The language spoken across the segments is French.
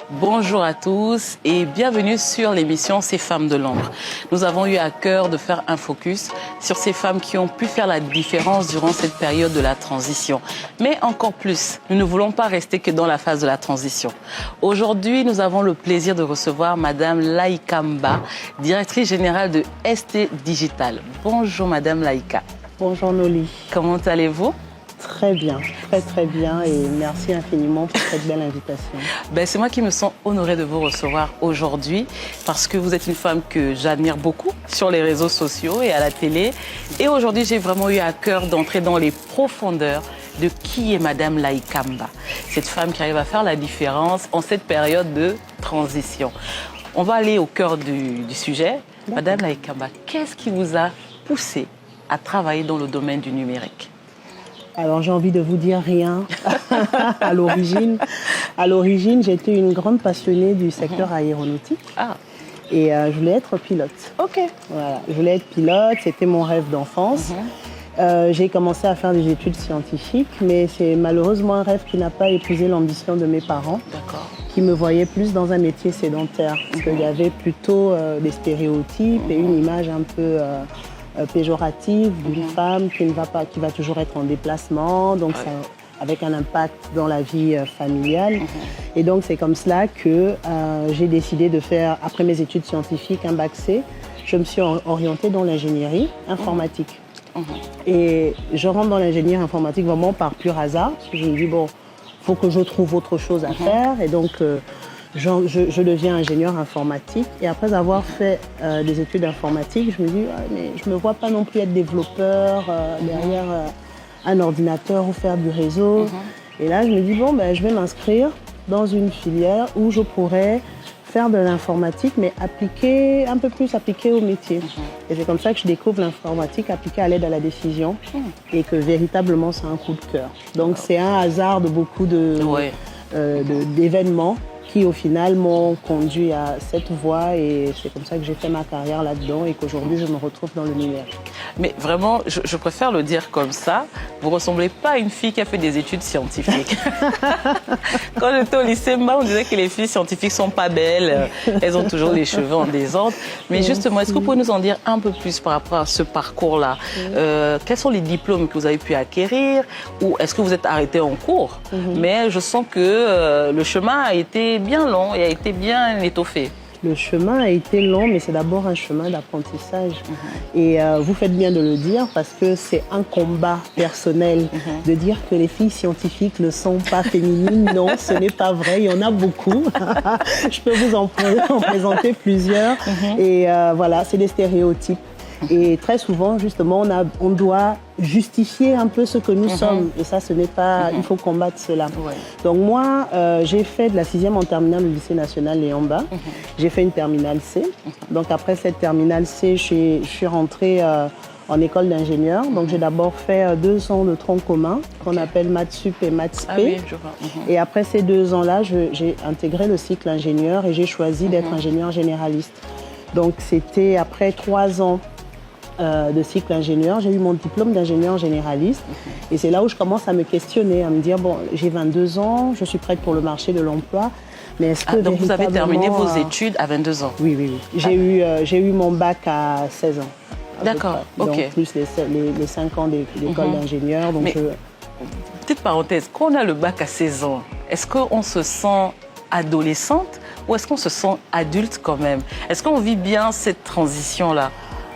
Bonjour à tous et bienvenue sur l'émission Ces femmes de l'ombre. Nous avons eu à cœur de faire un focus sur ces femmes qui ont pu faire la différence durant cette période de la transition. Mais encore plus, nous ne voulons pas rester que dans la phase de la transition. Aujourd'hui, nous avons le plaisir de recevoir Madame Laïka Mba, directrice générale de ST Digital. Bonjour Madame Laïka. Bonjour Noli. Comment allez-vous ? Très bien, très bien et merci infiniment pour cette belle invitation. C'est moi qui me sens honorée de vous recevoir aujourd'hui parce que vous êtes une femme que j'admire beaucoup sur les réseaux sociaux et à la télé. Et aujourd'hui, j'ai vraiment eu à cœur d'entrer dans les profondeurs de qui est Madame Laïka Mba, cette femme qui arrive à faire la différence en cette période de transition. On va aller au cœur du sujet. Madame Laïka Mba, qu'est-ce qui vous a poussé à travailler dans le domaine du numérique ? Alors j'ai envie de vous dire rien à l'origine. À l'origine, j'étais une grande passionnée du secteur aéronautique. Et je voulais être pilote. Ok. Voilà, je voulais être pilote, c'était mon rêve d'enfance. J'ai commencé à faire des études scientifiques, mais c'est malheureusement un rêve qui n'a pas épousé l'ambition de mes parents, qui me voyaient plus dans un métier sédentaire. Parce qu'il y avait plutôt des stéréotypes et une image un peu péjorative d'une femme qui va toujours être en déplacement, donc ça, avec un impact dans la vie familiale. Et donc c'est comme cela que j'ai décidé de faire, après mes études scientifiques, un bac C. Je me suis orientée dans l'ingénierie informatique. Et je rentre dans l'ingénierie informatique vraiment par pur hasard, parce que je me dis, bon, il faut que je trouve autre chose à faire. Et donc, je deviens ingénieur informatique. Et après avoir fait des études informatiques, je me dis, mais je ne me vois pas non plus être développeur derrière un ordinateur ou faire du réseau. Et là, je me dis, bon, je vais m'inscrire dans une filière où je pourrais faire de l'informatique, mais un peu plus appliquée au métier. Et c'est comme ça que je découvre l'informatique appliquée à l'aide à la décision et que véritablement, c'est un coup de cœur. Donc, c'est un hasard de beaucoup d'événements qui au final m'ont conduit à cette voie et c'est comme ça que j'ai fait ma carrière là-dedans et qu'aujourd'hui je me retrouve dans le numérique. Mais vraiment, je préfère le dire comme ça, vous ne ressemblez pas à une fille qui a fait des études scientifiques. Quand j'étais au lycée, on disait que les filles scientifiques ne sont pas belles, elles ont toujours les cheveux en désordre. Mais justement, est-ce que vous pouvez nous en dire un peu plus par rapport à ce parcours-là ? Quels sont les diplômes que vous avez pu acquérir ou est-ce que vous êtes arrêté en cours ? Mais je sens que le chemin a été bien long et a été bien étoffé. Le chemin a été long, mais c'est d'abord un chemin d'apprentissage. Et vous faites bien de le dire parce que c'est un combat personnel de dire que les filles scientifiques ne sont pas féminines. Non, ce n'est pas vrai, il y en a beaucoup. Je peux vous en présenter plusieurs. Et voilà, c'est des stéréotypes. Et très souvent, justement, on doit justifier un peu ce que nous sommes. Et ça, ce n'est pas... Il faut combattre cela. Donc moi, j'ai fait de la 6e en terminale au lycée national Léon Mba. J'ai fait une terminale C. Donc après cette terminale C, je suis rentrée en école d'ingénieur. Donc j'ai d'abord fait 2 ans de tronc commun qu'on appelle Maths Sup et Maths Spé. Et après ces 2 ans-là, j'ai intégré le cycle ingénieur et j'ai choisi d'être ingénieur généraliste. Donc c'était après 3 ans de cycle ingénieur, j'ai eu mon diplôme d'ingénieur généraliste et c'est là où je commence à me questionner, à me dire bon, j'ai 22 ans, je suis prête pour le marché de l'emploi, mais est-ce que donc vous avez terminé vos études à 22 ans? Oui. J'ai eu mon bac à 16 ans. D'accord, ok. Donc plus les 5 ans d'école d'ingénieur. Donc petite parenthèse, quand on a le bac à 16 ans, est-ce qu'on se sent adolescente ou est-ce qu'on se sent adulte quand même? Est-ce qu'on vit bien cette transition-là?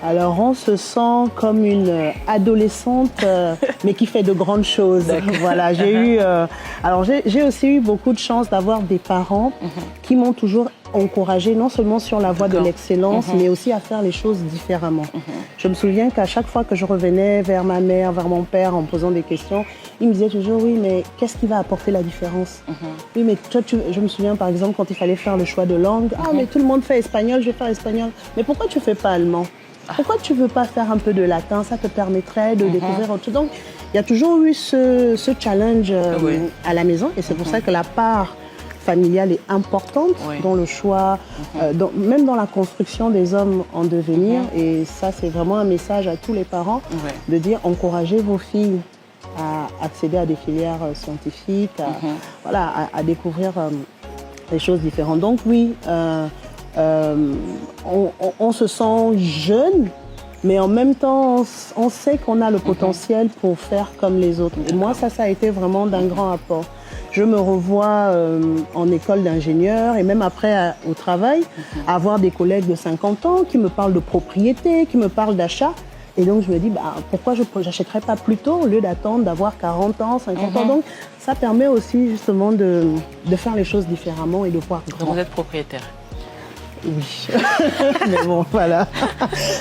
Alors, on se sent comme une adolescente, mais qui fait de grandes choses. Voilà, j'ai aussi eu beaucoup de chance d'avoir des parents qui m'ont toujours encouragée, non seulement sur la voie de l'excellence, mais aussi à faire les choses différemment. Je me souviens qu'à chaque fois que je revenais vers ma mère, vers mon père, en posant des questions, ils me disaient toujours, oui, mais qu'est-ce qui va apporter la différence? Oui, mais toi, je me souviens, par exemple, quand il fallait faire le choix de langue, mais tout le monde fait espagnol, je vais faire espagnol. Mais pourquoi tu ne fais pas allemand? Pourquoi tu ne veux pas faire un peu de latin? Ça te permettrait de découvrir autre chose. Donc, il y a toujours eu ce challenge à la maison. Et c'est pour ça que la part familiale est importante dans le choix, même dans la construction des hommes en devenir. Et ça, c'est vraiment un message à tous les parents de dire encouragez vos filles à accéder à des filières scientifiques, à découvrir des choses différentes. Donc oui, on se sent jeune, mais en même temps, on sait qu'on a le potentiel pour faire comme les autres. Et moi, ça a été vraiment d'un grand apport. Je me revois en école d'ingénieur et même après au travail, avoir des collègues de 50 ans qui me parlent de propriété, qui me parlent d'achat. Et donc, je me dis, bah, pourquoi je n'achèterais pas plus tôt au lieu d'attendre d'avoir 40 ans, 50 ans. Donc, ça permet aussi justement de faire les choses différemment et de voir grand. Vous êtes propriétaire? Oui. Mais bon, voilà.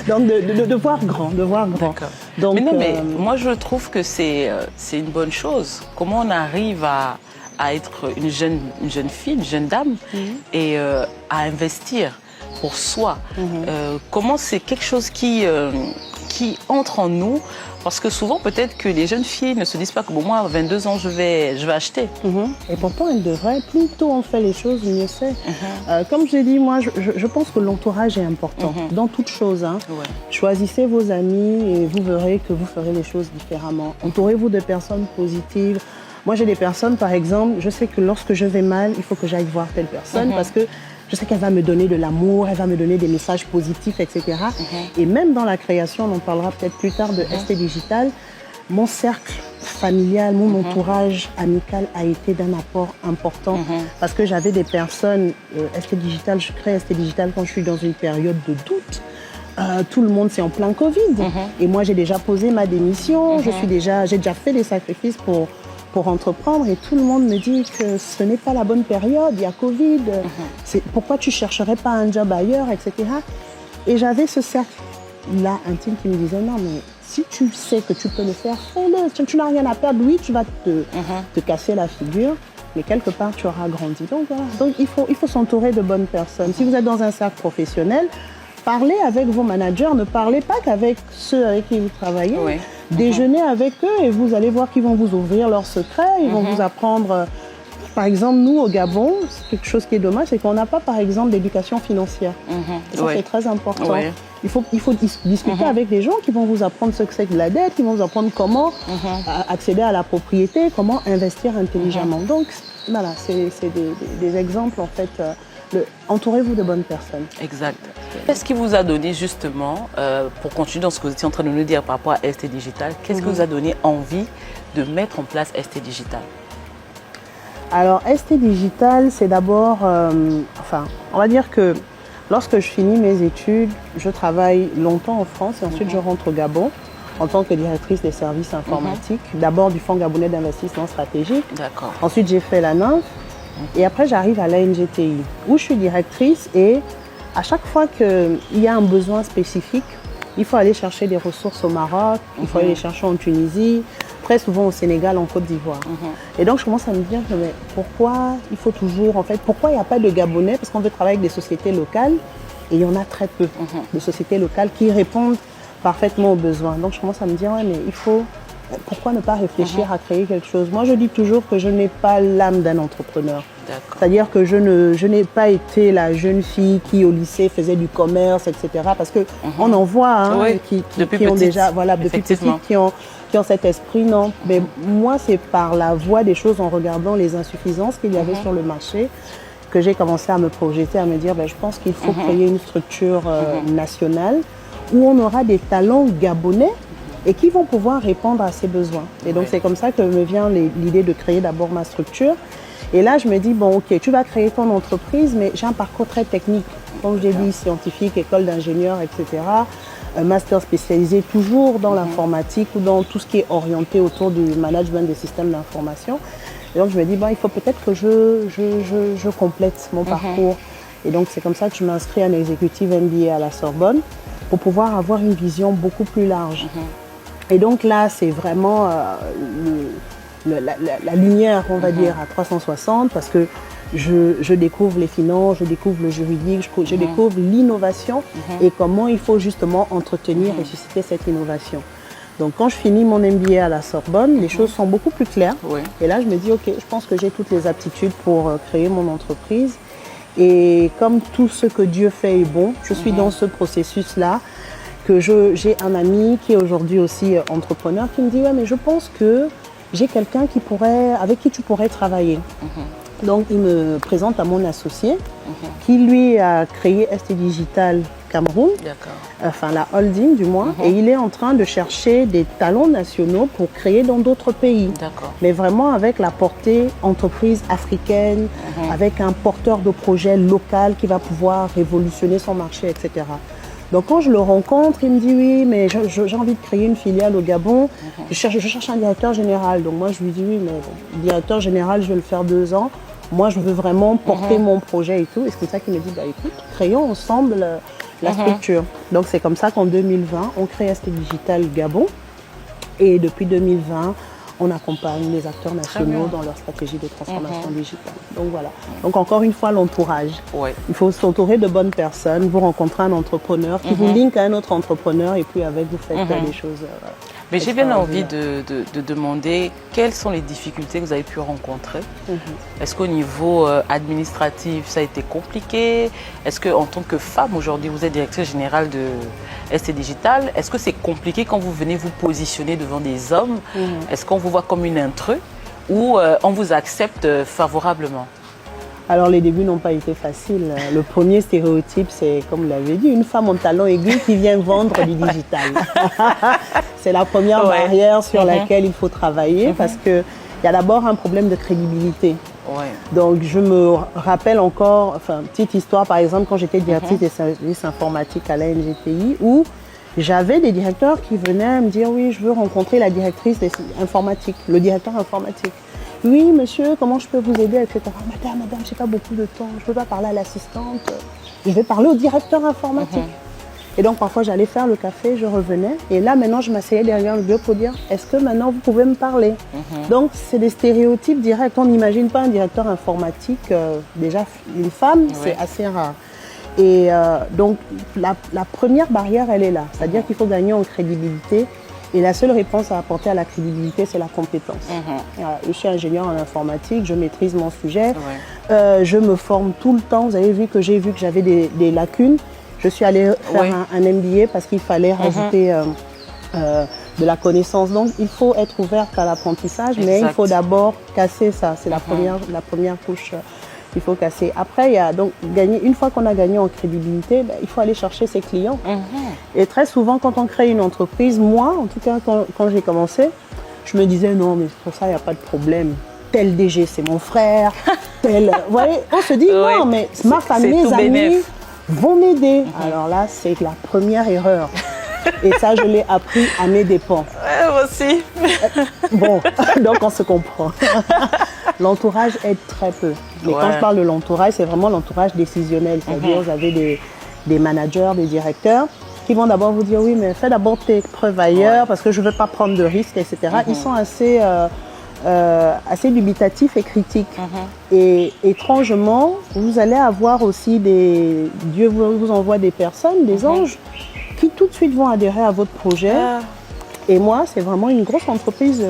Donc, de voir grand, de voir grand. Donc, mais moi, je trouve que c'est une bonne chose. Comment on arrive à être une jeune fille, une jeune dame et à investir pour soi. Comment c'est quelque chose qui entre en nous, parce que souvent peut-être que les jeunes filles ne se disent pas que bon, moi à 22 ans je vais acheter. Et pourtant elles devraient, plus tôt on fait les choses, mieux c'est. Comme je l'ai dit, moi je pense que l'entourage est important dans toute chose. Hein. Ouais. Choisissez vos amis et vous verrez que vous ferez les choses différemment. Entourez-vous de personnes positives. Moi j'ai des personnes, par exemple, je sais que lorsque je vais mal, il faut que j'aille voir telle personne parce que je sais qu'elle va me donner de l'amour, elle va me donner des messages positifs, etc. Et même dans la création, on en parlera peut-être plus tard de ST Digital, mon cercle familial, mon entourage amical a été d'un apport important parce que j'avais des personnes, ST Digital, je crée ST Digital quand je suis dans une période de doute. Tout le monde c'est en plein Covid. Et moi j'ai déjà posé ma démission, j'ai déjà fait des sacrifices pour entreprendre et tout le monde me dit que ce n'est pas la bonne période, il y a Covid, pourquoi tu ne chercherais pas un job ailleurs, etc. Et j'avais ce cercle-là intime qui me disait non mais si tu sais que tu peux le faire, fais-le, tu n'as rien à perdre, oui tu vas te casser la figure, mais quelque part tu auras grandi. Donc voilà, donc il faut s'entourer de bonnes personnes. Si vous êtes dans un cercle professionnel, parlez avec vos managers, ne parlez pas qu'avec ceux avec qui vous travaillez. Oui. Déjeunez avec eux et vous allez voir qu'ils vont vous ouvrir leurs secrets, ils vont vous apprendre. Par exemple, nous au Gabon, quelque chose qui est dommage, c'est qu'on n'a pas par exemple d'éducation financière. Et ça c'est très important. Il faut discuter avec des gens qui vont vous apprendre ce que c'est que la dette, qui vont vous apprendre comment accéder à la propriété, comment investir intelligemment. Donc voilà, c'est des exemples en fait. Entourez-vous de bonnes personnes. Exact. Qu'est-ce qui vous a donné justement, pour continuer dans ce que vous étiez en train de nous dire par rapport à ST Digital, qu'est-ce qui vous a donné envie de mettre en place ST Digital? Alors ST Digital, c'est d'abord, on va dire que lorsque je finis mes études, je travaille longtemps en France et ensuite je rentre au Gabon en tant que directrice des services informatiques, d'abord du Fonds gabonais d'investissement stratégique. D'accord. Ensuite j'ai fait la NINF. Et après, j'arrive à l'ANGTI, où je suis directrice et à chaque fois qu'il y a un besoin spécifique, il faut aller chercher des ressources au Maroc, il faut aller les chercher en Tunisie, très souvent au Sénégal, en Côte d'Ivoire. Et donc, je commence à me dire, mais pourquoi il faut toujours, en fait, pourquoi il n'y a pas de Gabonais? Parce qu'on veut travailler avec des sociétés locales et il y en a très peu de sociétés locales qui répondent parfaitement aux besoins. Donc, je commence à me dire, ouais, mais il faut... Pourquoi ne pas réfléchir à créer quelque chose? Moi, je dis toujours que je n'ai pas l'âme d'un entrepreneur. C'est-à-dire que je n'ai pas été la jeune fille qui, au lycée, faisait du commerce, etc. Parce qu'on en voit qui ont déjà, voilà, depuis petite, qui ont cet esprit, non. Mais moi, c'est par la voie des choses, en regardant les insuffisances qu'il y avait sur le marché, que j'ai commencé à me projeter, à me dire, je pense qu'il faut créer une structure nationale où on aura des talents gabonais et qui vont pouvoir répondre à ces besoins. Et donc, c'est comme ça que me vient l'idée de créer d'abord ma structure. Et là, je me dis, bon, ok, tu vas créer ton entreprise, mais j'ai un parcours très technique. Comme j'ai dit, scientifique, école d'ingénieur, etc. Un master spécialisé toujours dans l'informatique ou dans tout ce qui est orienté autour du management des systèmes d'information. Et donc, je me dis, il faut peut-être que je complète mon parcours. Et donc, c'est comme ça que je m'inscris en executive MBA à la Sorbonne pour pouvoir avoir une vision beaucoup plus large. Et donc là, c'est vraiment la lumière, on va dire, à 360 parce que je découvre les finances, je découvre le juridique, je découvre l'innovation et comment il faut justement entretenir et susciter cette innovation. Donc quand je finis mon MBA à la Sorbonne, les choses sont beaucoup plus claires. Et là, je me dis, ok, je pense que j'ai toutes les aptitudes pour créer mon entreprise. Et comme tout ce que Dieu fait est bon, je suis dans ce processus-là. Que j'ai un ami qui est aujourd'hui aussi entrepreneur qui me dit, ouais, mais je pense que j'ai quelqu'un avec qui tu pourrais travailler. Donc, il me présente à mon associé qui, lui, a créé ST Digital Cameroun, enfin la holding du moins, et il est en train de chercher des talents nationaux pour créer dans d'autres pays. Mais vraiment avec la portée entreprise africaine, avec un porteur de projet local qui va pouvoir révolutionner son marché, etc. Donc quand je le rencontre, il me dit oui, mais j'ai envie de créer une filiale au Gabon, je cherche un directeur général. Donc moi je lui dis oui, mais bon, directeur général, je vais le faire 2 ans. Moi je veux vraiment porter mon projet et tout. Et c'est comme ça qu'il me dit, bah écoute, créons ensemble la structure. Donc c'est comme ça qu'en 2020, on crée ST Digital Gabon. Et depuis 2020, on accompagne les acteurs nationaux dans leur stratégie de transformation digitale. Donc voilà. Donc encore une fois, l'entourage. Il faut s'entourer de bonnes personnes. Vous rencontrez un entrepreneur qui vous link à un autre entrepreneur et puis avec vous faites des choses. Mais j'ai bien envie de demander quelles sont les difficultés que vous avez pu rencontrer. Est-ce qu'au niveau administratif, ça a été compliqué? Est-ce qu'en tant que femme, aujourd'hui, vous êtes directrice générale de ST Digital, est-ce que c'est compliqué quand vous venez vous positionner devant des hommes? Est-ce qu'on vous voit comme une intruse ou on vous accepte favorablement? Alors les débuts n'ont pas été faciles. Le premier stéréotype, c'est, comme vous l'avez dit, une femme en talon aigu qui vient vendre du digital. C'est la première barrière sur laquelle il faut travailler parce qu'il y a d'abord un problème de crédibilité. Donc je me rappelle encore, enfin petite histoire par exemple, quand j'étais directrice des services informatiques à la NGTI, où j'avais des directeurs qui venaient me dire oui, je veux rencontrer la directrice des informatiques, le directeur informatique. Oui, monsieur, comment je peux vous aider, etc. Madame, je n'ai pas beaucoup de temps, je ne peux pas parler à l'assistante, je vais parler au directeur informatique. Et donc, parfois, j'allais faire le café, je revenais. Et là, maintenant, je m'asseyais derrière le bureau pour dire, est-ce que maintenant, vous pouvez me parler? Donc, c'est des stéréotypes directs. On n'imagine pas un directeur informatique, déjà une femme, c'est assez rare. Et donc, la première barrière, elle est là. C'est-à-dire qu'il faut gagner en crédibilité. Et la seule réponse à apporter à la crédibilité, c'est la compétence. Voilà, je suis ingénieur en informatique, je maîtrise mon sujet, je me forme tout le temps. Vous avez vu que j'avais des lacunes. Je suis allée faire un MBA parce qu'il fallait rajouter de la connaissance. Donc, il faut être ouverte à l'apprentissage, mais il faut d'abord casser ça. C'est la première couche. Il faut casser. Après, il y a donc une fois qu'on a gagné en crédibilité, il faut aller chercher ses clients. Et très souvent, quand on crée une entreprise, moi, en tout cas, quand j'ai commencé, je me disais non, mais pour ça, il n'y a pas de problème. Tel DG, c'est mon frère. Vous voyez, on se dit non, mais ma famille, mes amis vont m'aider. Alors là, c'est la première erreur. Et ça, je l'ai appris à mes dépens. Moi aussi. Bon, donc on se comprend. L'entourage aide très peu. Mais quand je parle de l'entourage, c'est vraiment l'entourage décisionnel. C'est-à-dire, vous avez des managers, des directeurs qui vont d'abord vous dire oui, mais fais d'abord tes preuves ailleurs parce que je ne veux pas prendre de risques, etc. Ils sont assez dubitatifs et critiques. Et étrangement, vous allez avoir aussi Dieu vous envoie des personnes, des anges, qui tout de suite vont adhérer à votre projet. Et moi, c'est vraiment une grosse entreprise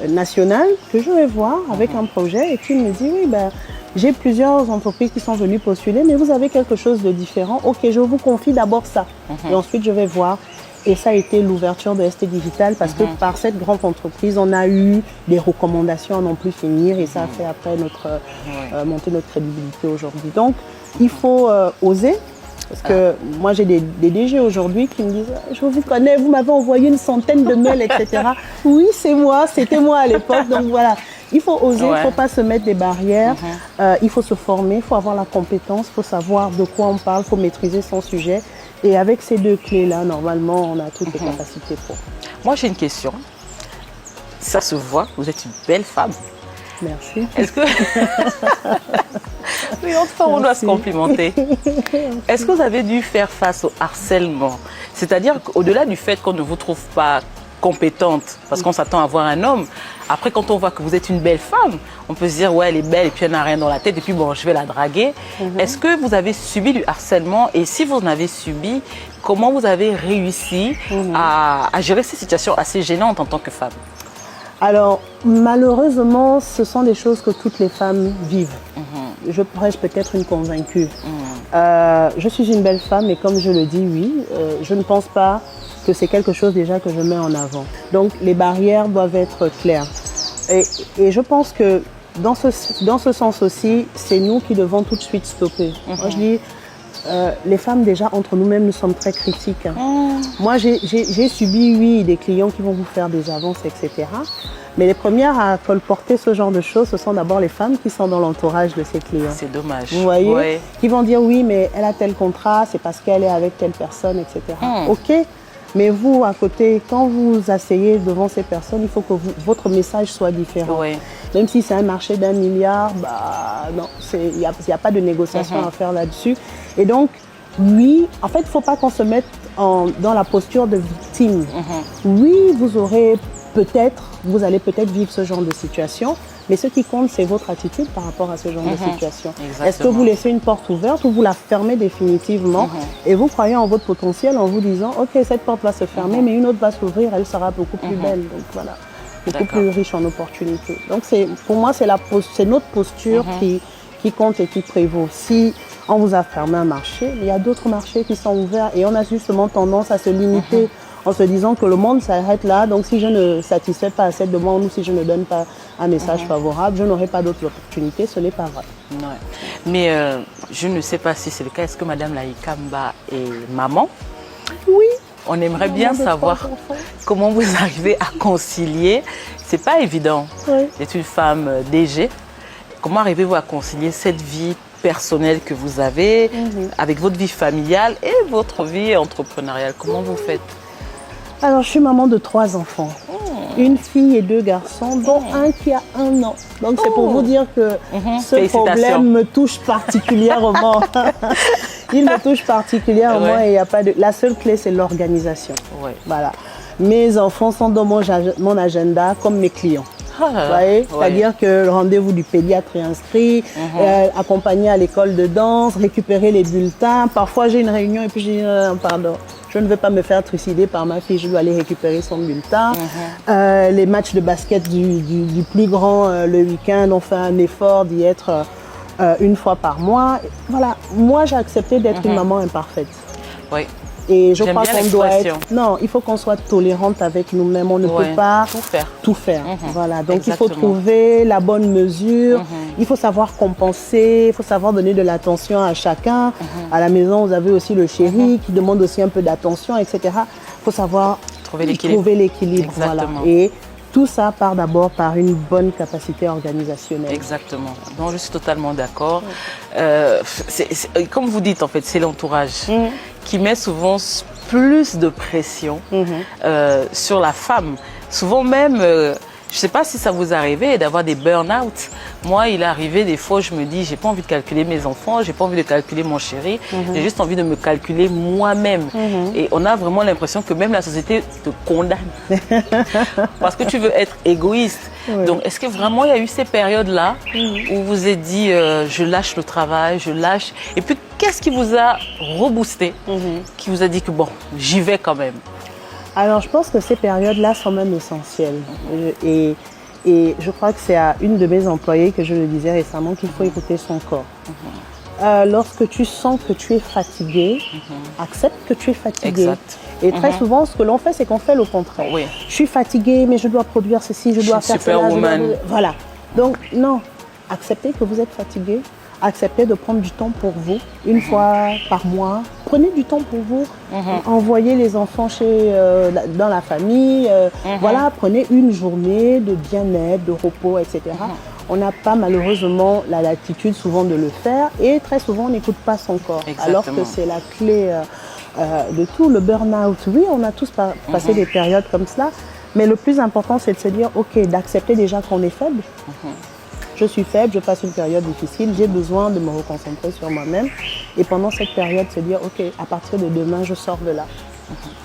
nationale que je vais voir avec un projet et qui me dit oui, j'ai plusieurs entreprises qui sont venues postuler, mais vous avez quelque chose de différent. Ok, je vous confie d'abord ça. Et ensuite, je vais voir. Et ça a été l'ouverture de ST Digital parce que par cette grande entreprise, on a eu des recommandations à n'en plus finir et ça a fait après monter notre crédibilité aujourd'hui. Donc, il faut oser. Parce que moi, j'ai des DG aujourd'hui qui me disent « Je vous connais, vous m'avez envoyé une centaine de mails, etc. » Oui, c'est moi, c'était moi à l'époque. Donc voilà, il faut oser, il ne faut pas se mettre des barrières. Il faut se former, il faut avoir la compétence, il faut savoir de quoi on parle, il faut maîtriser son sujet. Et avec ces deux clés-là, normalement, on a toutes les capacités pour. Moi, j'ai une question. Ça se voit, vous êtes une belle femme. Merci. Est-ce que... Oui, enfin, on doit se complimenter. Est-ce que vous avez dû faire face au harcèlement? C'est-à-dire qu'au-delà du fait qu'on ne vous trouve pas compétente, parce qu'on s'attend à voir un homme, après quand on voit que vous êtes une belle femme, on peut se dire ouais, elle est belle et puis elle n'a rien dans la tête et puis bon, je vais la draguer. Est-ce que vous avez subi du harcèlement? Et si vous en avez subi, comment vous avez réussi à gérer ces situations assez gênantes en tant que femme? Alors, malheureusement, ce sont des choses que toutes les femmes vivent. Je pourrais peut-être une convaincue. Je suis une belle femme et comme je le dis, oui, je ne pense pas que c'est quelque chose déjà que je mets en avant. Donc, les barrières doivent être claires. Et je pense que dans ce sens aussi, c'est nous qui devons tout de suite stopper. Moi, je dis, les femmes, déjà, entre nous-mêmes, nous sommes très critiques. Moi, j'ai subi, oui, des clients qui vont vous faire des avances, etc. Mais les premières à colporter ce genre de choses, ce sont d'abord les femmes qui sont dans l'entourage de ces clients. C'est dommage. Vous voyez, ouais. Qui vont dire, oui, mais elle a tel contrat, c'est parce qu'elle est avec telle personne, etc. OK, mais vous, à côté, quand vous asseyez devant ces personnes, il faut que votre message soit différent. Ouais. Même si c'est un marché d'1 milliard, bah non, il n'y a pas de négociation à faire là-dessus. Et donc, oui, en fait, il ne faut pas qu'on se mette dans la posture de victime. Oui, vous allez peut-être vivre ce genre de situation, mais ce qui compte, c'est votre attitude par rapport à ce genre de situation. Est-ce que vous laissez une porte ouverte ou vous la fermez définitivement et vous croyez en votre potentiel en vous disant, OK, cette porte va se fermer, mais une autre va s'ouvrir, elle sera beaucoup plus belle. Donc voilà, beaucoup plus riche en opportunités. Donc pour moi, c'est notre posture qui compte et qui prévaut. Si on vous a fermé un marché, il y a d'autres marchés qui sont ouverts et on a justement tendance à se limiter en se disant que le monde s'arrête là. Donc si je ne satisfais pas à cette demande ou si je ne donne pas un message favorable, je n'aurai pas d'autres opportunités. Ce n'est pas vrai. Ouais. Mais je ne sais pas si c'est le cas. Est-ce que Madame Laïka Mba est maman? Oui. On aimerait bien savoir comment vous arrivez à concilier. C'est pas évident. Oui. C'est une femme DG. Comment arrivez-vous à concilier cette vie personnelle que vous avez avec votre vie familiale et votre vie entrepreneuriale? Comment vous faites? Alors, je suis maman de 3 enfants. Une fille et 2 garçons, dont un qui a 1 an. Donc, c'est pour vous dire que ce problème me touche particulièrement. Il me touche particulièrement et il y a pas de... La seule clé, c'est l'organisation. Ouais. Voilà. Mes enfants sont dans mon agenda comme mes clients. Vous voyez, c'est-à-dire que le rendez-vous du pédiatre est inscrit, accompagner à l'école de danse, récupérer les bulletins. Parfois, j'ai une réunion et puis je dis pardon, je ne veux pas me faire trucider par ma fille, je dois aller récupérer son bulletin. Les matchs de basket du plus grand le week-end, on fait un effort d'y être une fois par mois. Voilà, moi j'ai accepté d'être une maman imparfaite. Oui. Et je crois qu'on doit être... Non, il faut qu'on soit tolérante avec nous-mêmes. On ne peut pas tout faire. Voilà. Donc, il faut trouver la bonne mesure. Il faut savoir compenser. Il faut savoir donner de l'attention à chacun. À la maison, vous avez aussi le chéri qui demande aussi un peu d'attention, etc. Il faut savoir trouver l'équilibre. Voilà. Et tout ça part d'abord par une bonne capacité organisationnelle. Exactement. Donc, je suis totalement d'accord. Comme vous dites, en fait, c'est l'entourage qui met souvent plus de pression sur la femme. Souvent même, je ne sais pas si ça vous arrivait d'avoir des burn-out. Moi, il est arrivé des fois, je me dis, j'ai pas envie de calculer mes enfants, j'ai pas envie de calculer mon chéri, j'ai juste envie de me calculer moi-même. Et on a vraiment l'impression que même la société te condamne parce que tu veux être égoïste. Donc, est-ce que vraiment il y a eu ces périodes-là où vous vous êtes dit, je lâche le travail, je lâche. Et puis, qu'est-ce qui vous a reboosté, qui vous a dit que bon, j'y vais quand même? Alors, je pense que ces périodes-là sont même essentielles. Et je crois que c'est à une de mes employées que je le disais récemment qu'il faut écouter son corps. Lorsque tu sens que tu es fatigué, accepte que tu es fatigué. Exact. Et très souvent, ce que l'on fait, c'est qu'on fait le contraire. Oui. Je suis fatiguée, mais je dois produire ceci, je dois faire cela. Voilà. Donc, non. Acceptez que vous êtes fatigué. Acceptez de prendre du temps pour vous, une fois par mois. Prenez du temps pour vous. Envoyez les enfants dans la famille. Voilà, prenez une journée de bien-être, de repos, etc. On n'a pas malheureusement la latitude souvent de le faire et très souvent on n'écoute pas son corps. Exactement. Alors que c'est la clé de tout. Le burn-out, oui, on a tous passé des périodes comme cela, mais le plus important c'est de se dire, ok, d'accepter déjà qu'on est faible. Je suis faible, je passe une période difficile, j'ai besoin de me reconcentrer sur moi-même. Et pendant cette période, se dire, ok, à partir de demain, je sors de là.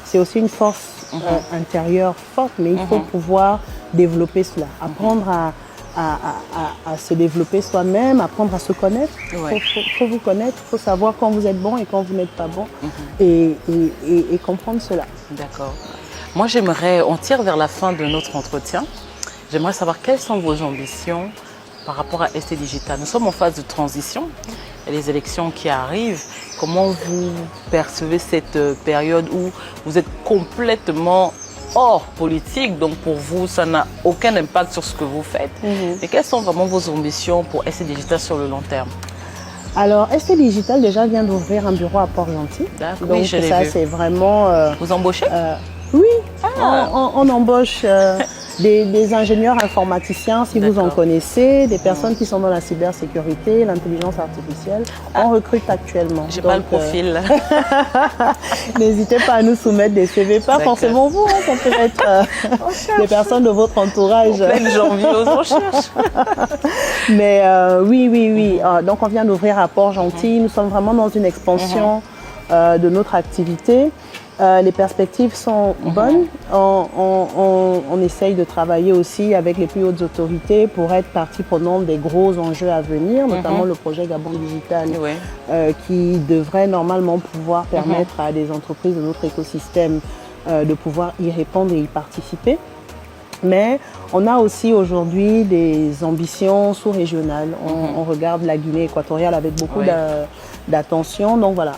C'est aussi une force intérieure forte, mais il faut pouvoir développer cela. Apprendre à se développer soi-même, apprendre à se connaître. Il faut vous connaître, il faut savoir quand vous êtes bon et quand vous n'êtes pas bon. Et comprendre cela. D'accord. Moi, on tire vers la fin de notre entretien. J'aimerais savoir quelles sont vos ambitions par rapport à ST Digital. Nous sommes en phase de transition. Il y a les élections qui arrivent. Comment vous percevez cette période où vous êtes complètement hors politique, donc pour vous, ça n'a aucun impact sur ce que vous faites. Mais quelles sont vraiment vos ambitions pour ST Digital sur le long terme? Alors, ST Digital déjà vient d'ouvrir un bureau à Port-Gentil. Donc oui, je l'ai ça, vu. c'est vraiment... Vous embauchez? Oui, on embauche des ingénieurs informaticiens, si vous en connaissez, des personnes qui sont dans la cybersécurité, l'intelligence artificielle. On recrute actuellement. J'ai pas le profil. N'hésitez pas à nous soumettre des CV, pas forcément vous, hein, ça peut être des personnes de votre entourage. Pleine janvier, on cherche. Mais oui. Donc on vient d'ouvrir à Port-Gentil. Nous sommes vraiment dans une expansion de notre activité. Les perspectives sont bonnes. On essaye de travailler aussi avec les plus hautes autorités pour être partie prenante des gros enjeux à venir, notamment le projet Gabon Digital, qui devrait normalement pouvoir permettre à des entreprises de notre écosystème de pouvoir y répondre et y participer. Mais on a aussi aujourd'hui des ambitions sous-régionales. On regarde la Guinée équatoriale avec beaucoup d'attention. Donc voilà,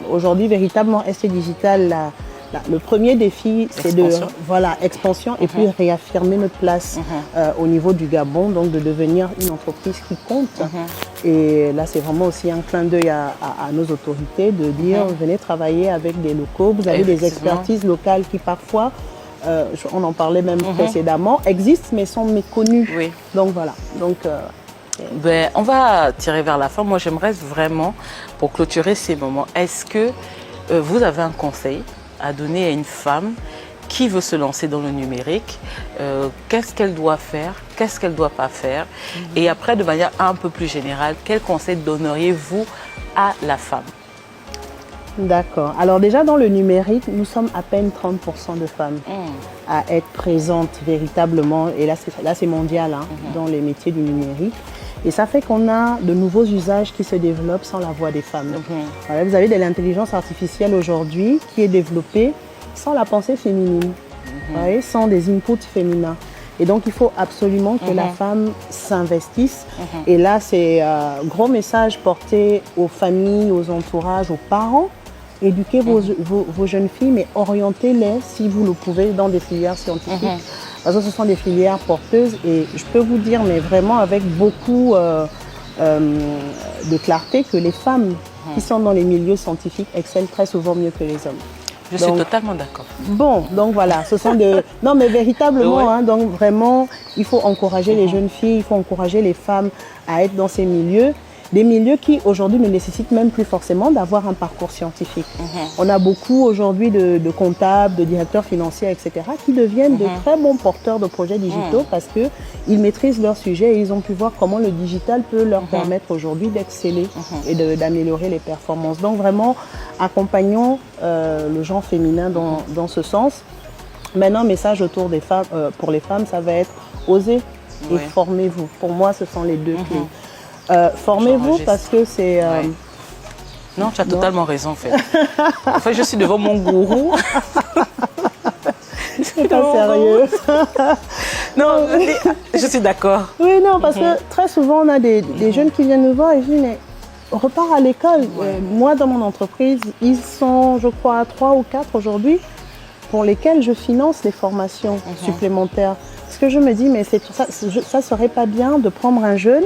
aujourd'hui, véritablement, ST Digital, le premier défi, c'est de expansion et puis réaffirmer notre place au niveau du Gabon, donc de devenir une entreprise qui compte. Et là, c'est vraiment aussi un clin d'œil à nos autorités de dire venez travailler avec des locaux. Vous avez des expertises locales qui parfois, on en parlait même précédemment, existent mais sont méconnues. Donc voilà. Donc, on va tirer vers la fin. Moi, j'aimerais vraiment, pour clôturer ces moments, est-ce que vous avez un conseil à donner à une femme qui veut se lancer dans le numérique? Qu'est-ce qu'elle doit faire? Qu'est-ce qu'elle ne doit pas faire? Et après, de manière un peu plus générale, quel conseil donneriez-vous à la femme? D'accord. Alors déjà, dans le numérique, nous sommes à peine 30% de femmes à être présentes véritablement. Et là, c'est mondial dans les métiers du numérique. Et ça fait qu'on a de nouveaux usages qui se développent sans la voix des femmes. Voilà, vous avez de l'intelligence artificielle aujourd'hui qui est développée sans la pensée féminine, sans des inputs féminins. Et donc, il faut absolument que la femme s'investisse. Et là, c'est un gros message porté aux familles, aux entourages, aux parents. Éduquez vos jeunes filles, mais orientez-les, si vous le pouvez, dans des filières scientifiques. Parce que ce sont des filières porteuses. Et je peux vous dire, mais vraiment avec beaucoup de clarté, que les femmes qui sont dans les milieux scientifiques excellent très souvent mieux que les hommes. Je suis totalement d'accord. Bon, donc voilà, ce sont de... Non, mais véritablement, donc vraiment, il faut encourager les jeunes filles, il faut encourager les femmes à être dans ces milieux. Des milieux qui, aujourd'hui, ne nécessitent même plus forcément d'avoir un parcours scientifique. On a beaucoup, aujourd'hui, de comptables, de directeurs financiers, etc., qui deviennent de très bons porteurs de projets digitaux parce qu'ils maîtrisent leur sujet et ils ont pu voir comment le digital peut leur permettre aujourd'hui d'exceller et d'améliorer les performances. Donc, vraiment, accompagnons le genre féminin dans ce sens. Maintenant, message autour des femmes, pour les femmes, ça va être oser et formez-vous. Pour moi, ce sont les deux clés. Formez-vous parce que c'est... Non, tu as totalement raison en fait. En fait, je suis devant mon gourou. C'est pas sérieux. Non, je suis d'accord. Oui, non, parce que très souvent, on a des jeunes qui viennent nous voir et disent, mais repars à l'école. Moi, dans mon entreprise, ils sont, je crois, 3 ou 4 aujourd'hui pour lesquels je finance les formations supplémentaires. Parce que je me dis, mais ça serait pas bien de prendre un jeune,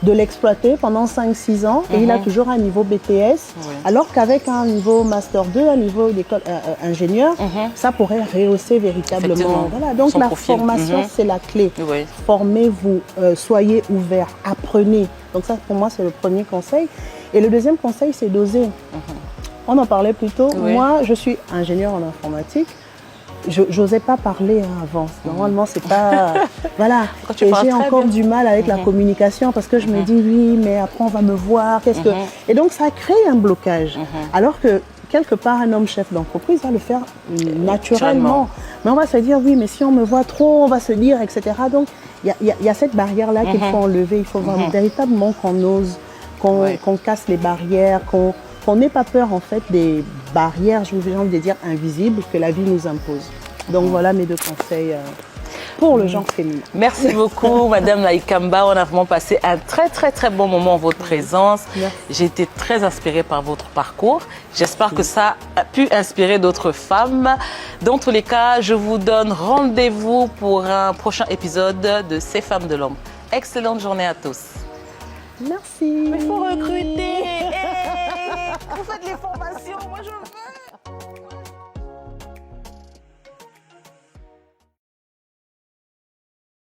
de l'exploiter pendant 5-6 ans, et il a toujours un niveau BTS, alors qu'avec un niveau Master 2, un niveau d'école ingénieur, ça pourrait rehausser véritablement. Voilà, donc la formation, c'est la clé. Formez-vous, soyez ouverts, apprenez. Donc ça, pour moi, c'est le premier conseil. Et le deuxième conseil, c'est d'oser. On en parlait plus tôt. Moi, je suis ingénieure en informatique. J'osais pas parler avant. Normalement, c'est pas... Voilà. Et j'ai encore du mal avec la communication parce que je me dis, oui, mais après, on va me voir. Qu'est-ce que... Et donc, ça crée un blocage. Alors que, quelque part, un homme chef d'entreprise va le faire naturellement. Mais on va se dire, oui, mais si on me voit trop, on va se dire, etc. Donc, il y a cette barrière-là qu'il faut enlever. Il faut véritablement qu'on ose, qu'on casse les barrières, qu'on n'ait pas peur, en fait, des barrières, j'ai envie de dire, invisibles que la vie nous impose. Donc, voilà mes deux conseils. pour le genre féminin. Merci beaucoup, Madame Laikamba. On a vraiment passé un très, très, très bon moment en votre présence. J'ai été très inspirée par votre parcours. J'espère que ça a pu inspirer d'autres femmes. Dans tous les cas, je vous donne rendez-vous pour un prochain épisode de Ces femmes de l'ombre. Excellente journée à tous. Merci. Mais il faut recruter. Vous faites les formations. Moi, je veux.